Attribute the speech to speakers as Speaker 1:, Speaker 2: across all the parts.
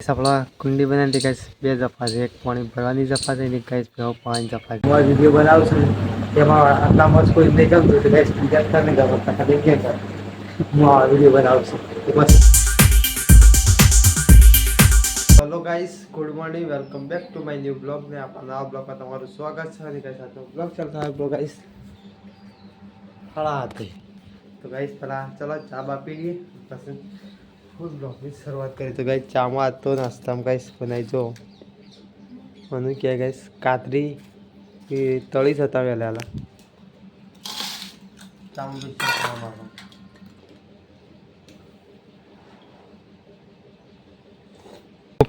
Speaker 1: આપણા કુંડી બનાવી ગાઈસ બે જફા છે, એક પાણી ભરવાની જફા છે ને ગાઈસ બે પાણી જફા છે. હું વિડીયો બનાવશું તેમાં આટલા મત કોઈ નહીં ગમતું તો ગાઈસ બીજા કરને ગમતા ખાલી કે હું આ વિડીયો બનાવશું બસ. Hello guys, good morning, welcome back to my new blog ને આપણા નવા બ્લોગમાં તમારું સ્વાગત છે. અને ગાઈસ આજનો બ્લોગ ચાલતા હોય તો ગાઈસ ખડા હતી તો ગાઈસ પહેલાં ચલો ચા બા પી લઈએ પછી ફૂલ બ્લોગની શરૂઆત કરી. તો ગાઈસ ચામાં તો નાસ્તામાં ગાઈસ બનાવી જો મને કહે ગાઈસ કાતરી એ તળી જતા વહેલા ચામાં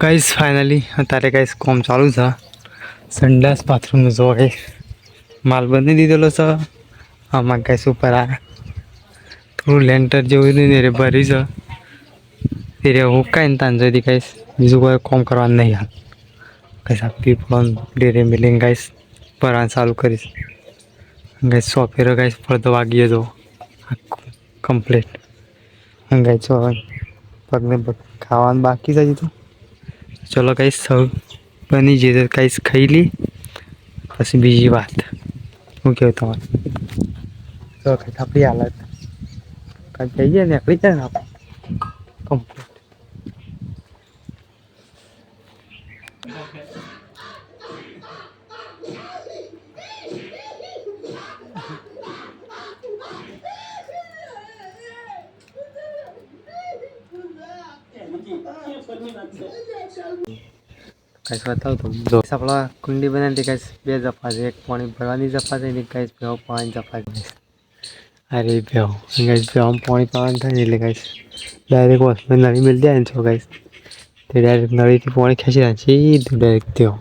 Speaker 1: ગાઈસ ફાઇનલી અત્યારે ગાઈસ કોમ ચાલુ છે. સંડાસ બાથરૂમનો જો ગાઈસ માલ બની દીધેલો છે. આમાં ગાઈસ ઉપર આ થોડું લેન્ટર જેવું ને રે ભરી છે એ હું કાંઈ તાન જતી ગાઈસ બીજું કોઈ કોમ કરવાનું નહીં હાલ ગાઈસ. આ પીપળો ડેરે મિલિંગ ગાઈસ ભરવાનું ચાલુ કરીશ ગાઈસ. સોફેરો ગાઈસ ફરતો વાગીએ તો કમ્પ્લીટ ગાઈસ. પગને ખાવાનું બાકી છે તો ચલો ગાઈસ સૌ બની જઈએ ગાઈસ ખાઈ લી પછી બીજી વાત શું કહ્યું તમારે તો આપણી હાલત કાંઈ જઈએ ને આપણી જાય ને આપણે કમ્પ્લીટ. ગાઈસ બતાવું તો જો આપણા કુંડી બનાવી ગાઈસ બે જફા છે, એક પાણી ભરવાની જફા છે ને ગાઈસ બે પાણી જફા છે. અરે બે ગાઈસ બે પાણી પાવાનું થાય ને એટલે ગાઈસ ડાયરેક્ટ વોશમાં નળી મિલ જાય ને છો ગાઈસ તે ડાયરેક્ટ નળીથી પાણી ખેંચી જાય સીધું ડાયરેક્ટ તેઓ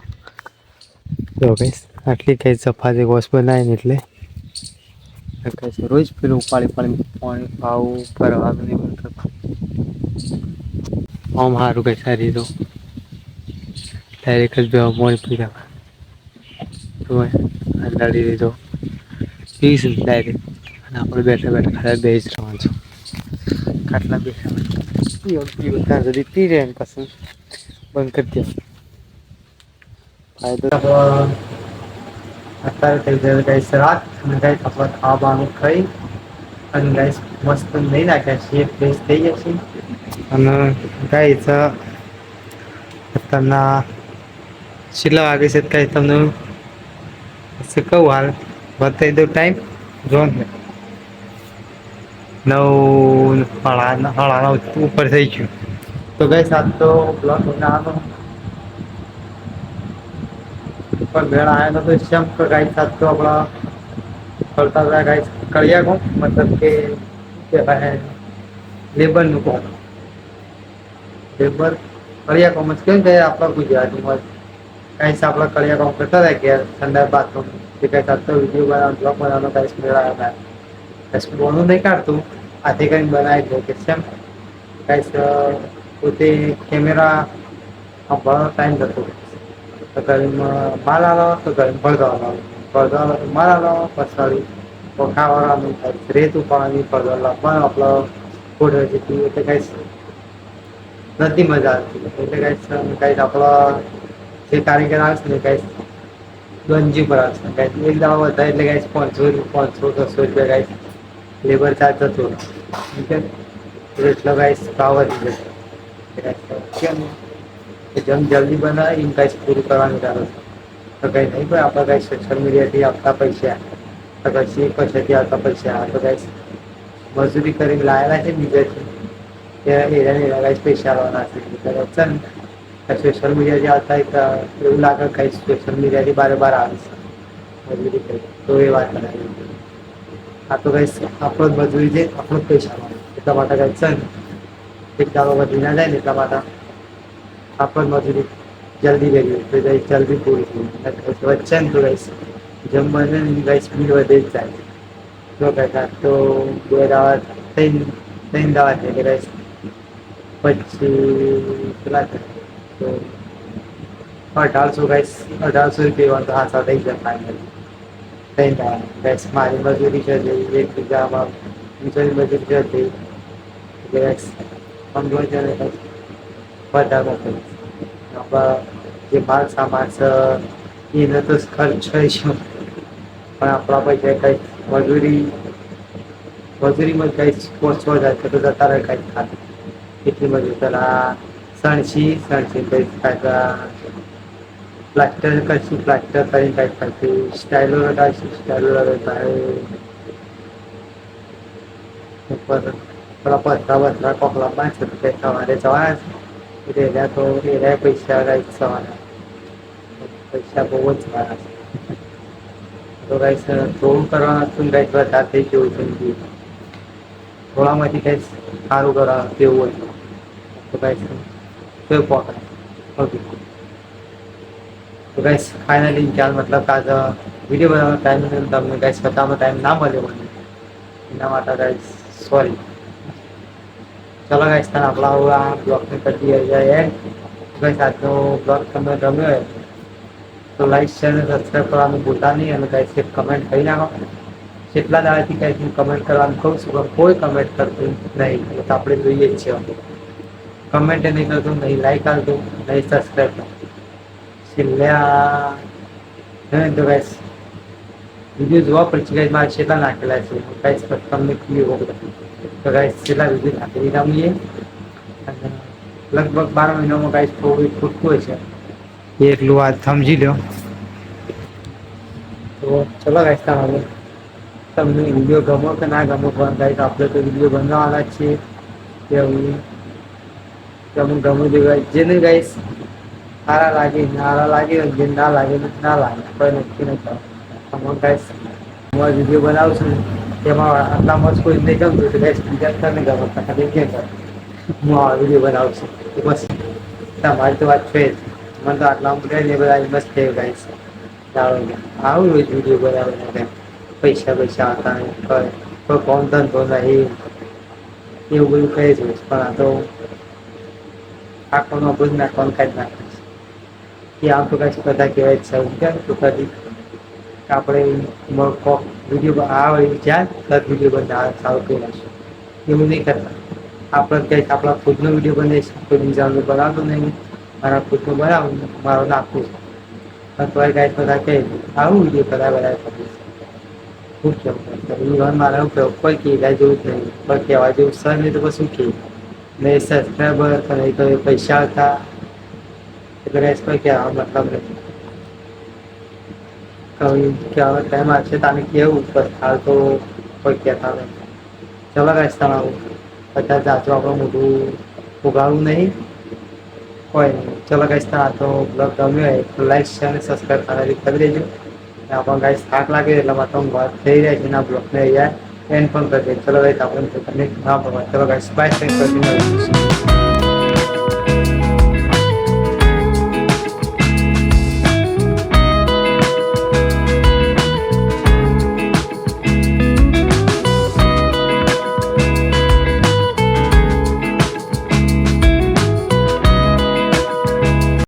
Speaker 1: જો ગાઈસ આટલી ગાઈસ જફા છે વોશ બનાવે ને એટલે ગાઈસ રોજ પેલું ઉપાડી પાણી પાવું ભરવાનું નહીં મળતું આમ સારું ગાઈસ. સારી તો ડાયરેક્ટ જ બે પાણી પી જવા તો નળી દીધો પીસ ડાયરેક્ટ અને આપણે બેઠા બેઠા ખાલી બે જ રહેવાનું છું ખાટલા બેઠા ત્યાં સુધી પી રહે ને પછી બંધ કરી દે ફાયદો. અત્યારે થઈ જાય ગાઈસ રાત અને ગાઈસ આપણે ખાવાનું ખાઈ અને ગાઈસ મસ્ત નહીં નાખ્યા છીએ ફ્રેશ થઈ ગયા છીએ અને ગાઈસ અત્યારના છેલ્લા વાગે છે કાંઈ તમને કહું હાલ બતાવી દઉં ટાઈમ જો ને 9:30 ઉપર થઈ ગયું. તો ગાઈસ આજ તો બ્લોગ બનાવવાનો પર મેળ આવ્યો નતો શેમ તો ગાઈસ આજ તો આપણા કરતા હતા ગાઈસ કળિયા કોમ મતલબ કે ભાઈ લેબરનું કોમ લેબર કળિયા કોમ જ કેમ કે આપણા ગુજરાતીમાં ગાઈસ આપણા કળિયા કોમ કરતા હતા ઘેર ઠંડા બાથરૂમ જે ગાઈસ આજ તો વિડીયો બનાવવાનો બ્લોગ બનાવવાનો ગાઈસ મેળ આવ્યો હતા. ગાઈસ બોનું નહીં કાઢતું આથી કરીને બનાવી દઉં કે શેમ ગાઈસ પોતે કેમેરા સંભાળવાનો ટાઈમ જતો તો ઘરમાં માલ આલો તો ઘરમાં ભરગાવાનો માલ આલો પછી ખાવાનું રેત ઉપાડવાની પડતો લખવાનો આપણો ફોટો જેટલી એટલે ગાઈસ નથી મજા આવતી એટલે ગાઈસ આપણો જે કારીગર આવે છે ને ગાઈસ ગંજી પર આવે છે ગાઈસ એક દાવા વધારે એટલે ગાઈસ 500-200 ગાઈસ લેબર ચાર્જ થતો એટલો ગાઈસ ભાવ વધી જશે કેમ જલ્દી બનાવે એમ ગાઈસ પૂરું કરવાનું ચાલે છે તો કંઈ નહીં ભાઈ આપણે ગાઈસ સોશિયલ મીડિયાથી આપતા પૈસા તો પછી પાસેથી આવતા પૈસા તો ગાઈસ મજૂરી કરીને લાવેલા છે બીજાથી એના ગાઈસ પૈસા આવવાના છે છે ને સોશિયલ મીડિયાથી આવતા એવું લાગે ગાઈસ સોશિયલ મીડિયાથી બાર આવે છે મજૂરી કરી તો એ વાત બનાવી આ તો ગાઈસ આપણો જ મજૂરી છે આપણો જ પૈસા એટલા માટે ગાઈસ છે ને એક દાડો વધી ના જાય ને એટલા માટે આપણો જ મજૂરી જલ્દી કરીએ તો ગાઈસ જલ્દી પૂરી થઈ વચ્ચે ને તો ગાઈસ જેમ બને ને ગાઈસ સ્પીડ વધે જ જાય જો ગાઈસ તો 2 દાડા 3 દાડા છે કે ગાઈસ પછી પેલા તો 1800 ગાઈસ 1800 રૂપિયા તો હાથા થઈ જાય ફાઇનલી. થઈ જાય ગાઈસ મારી મજૂરી છે જે 1 વીઘામાં બીજાની મજૂરી છે તે ગાઈસ સમજો છે ને વધારે આપણા જે માલ સામાન છે એનો તો ખર્ચ હોય છે પણ આપણા પૈસા કઈ મજૂરીમાં કઈ પહોંચવા જાય તો જતા રહે કઈ ખાત કેટલી મજૂરી પેલા સણસી પ્લાસ્ટર કરછી પ્લાસ્ટર કરીને કઈ ખાતી સ્ટાઈલો લગાવશે સ્ટાઈલો લગાવ ઉપર થોડા પથરા વથરા કોકલા બાંધશે તો સવારે જવાના છે તો એ પૈસા સવાના પૈસા બહુ જ સારા છે તો કઈ થોડું કરવાનું હતું કઈ વધારે થઈ ગયું છે થોડામાંથી કઈ સારું કરવાનું તેવું હતું તો કઈ કેવું પકડે તો ગાઈસ ફાઇનલી ખ્યાલ મતલબ કે આજ વિડીયો બનાવવાનો ટાઈમ તમને ગાઈસ બતાવવાનો ટાઈમ ના મળ્યો મને એના માટે ગાઈસ સોરી ચલો ગાઈસ તને આપણા બ્લોગને કરી જાય ગાઈસ આજનો બ્લોગ તમને ગમ્યો હોય તો લાઈક શેર અને સબસ્ક્રાઈબ કરવાનું ભૂલતા નહીં અને ગાઈસ એક કમેન્ટ કરી નાખો કેટલા દાડાથી ગાઈસ હું કમેન્ટ કરવાનું કહું છું પણ કોઈ કમેન્ટ કરતું નહીં તો આપણે જોઈએ જ છીએ કમેન્ટ નહીં કરતું નહીં લાઈક આવતું નહીં સબસ્ક્રાઈબ છેલ્લે તો ગાઈસ વિડીયો જોવા પછી ગાઈસ મારે છેલ્લા નાખેલા છે ગાઈસ તમને ક્લિયર તો ગાઈસ છેલ્લા વિડીયો નાખી દીધા છીએ અને લગભગ 12 મહિનામાં ગાઈસ થોડું ખૂટતું હોય છે એટલું વાત સમજી લો તો ચલો ગાઈસ તમને વિડીયો ગમો કે ના ગમો પણ ગાઈસ આપણે તો વિડીયો બનાવવાના જ છીએ કે અમુક ગમું જોઈએ જેને ગાઈસ સારા લાગે જે ના લાગે કોઈ નક્કી નહીં કરો અમુક ગાઈસ હું વિડીયો બનાવું છું તેમાં આટલામાં જ કોઈ નહીં ગમતું તો ગાઈસ બીજા નહીં ગમતા ખાલી કે હું આ વિડીયો બનાવું છું તો બસ તમારી તો વાત છે જ મને તો આટલા ને બધા મસ્ત થયું ગાઈસ આવું રોજ વિડીયો બનાવવાના પૈસા આવતા કોઈ કોમ ધંધો નહીં એવું બધું કહે છે પણ આ તો આખોનો બધું નાખવાનું કાંઈ જ નાખે કે આમ તો કાંઈ બધા કહેવાય જ છે તો કદી આપણે વિડીયો આવે જ્યાં તરત વિડીયો બનાવે સારું કહી નાખશું એવું નહીં કરતા આપણે કંઈક આપણા ખુદનો વિડીયો બનાવીશું કોઈ બીજાનું બનાવતો નહીં મારા ખુદનું બનાવું મારો નાખવું પણ તો કાંઈ બધા કહે આવું વિડીયો બધા કરીશ શું કહેવું મારે એવું કહેવું કોઈ કહેવા જેવું જ નહીં કોઈ કહેવા જેવું સર નહીં તો શું કહે નહીં સબસ્ક્રાઈબર નહીં તો પૈસા આવતા એટલે ગાઈસ કોઈ કહેવા મતલબ નથી કઈ કહેવા ટાઈમ આવશે તાને કેવું બસ હાલ તો કોઈ કહેતા નહીં ચલો ગાઈસ તમારું બધા જાચો આપણું મોઢું ઉગાડવું નહીં કોઈ નહીં ચલો ગાઈસ આ તો બ્લોગ ગમ્યો હોય તો લાઈક શેર અને સબસ્ક્રાઈબ કરવાની કરી દેજો આપણને ગાઈસ થાક લાગે એટલે માટે હું વાત થઈ રહ્યા છે એના બ્લોગને અહીંયા એન્ડ પણ કરી દે ચલો ગાઈસ આપણે તમને ના પડવા ચલો ગાઈસ બાય થેન્ક યુ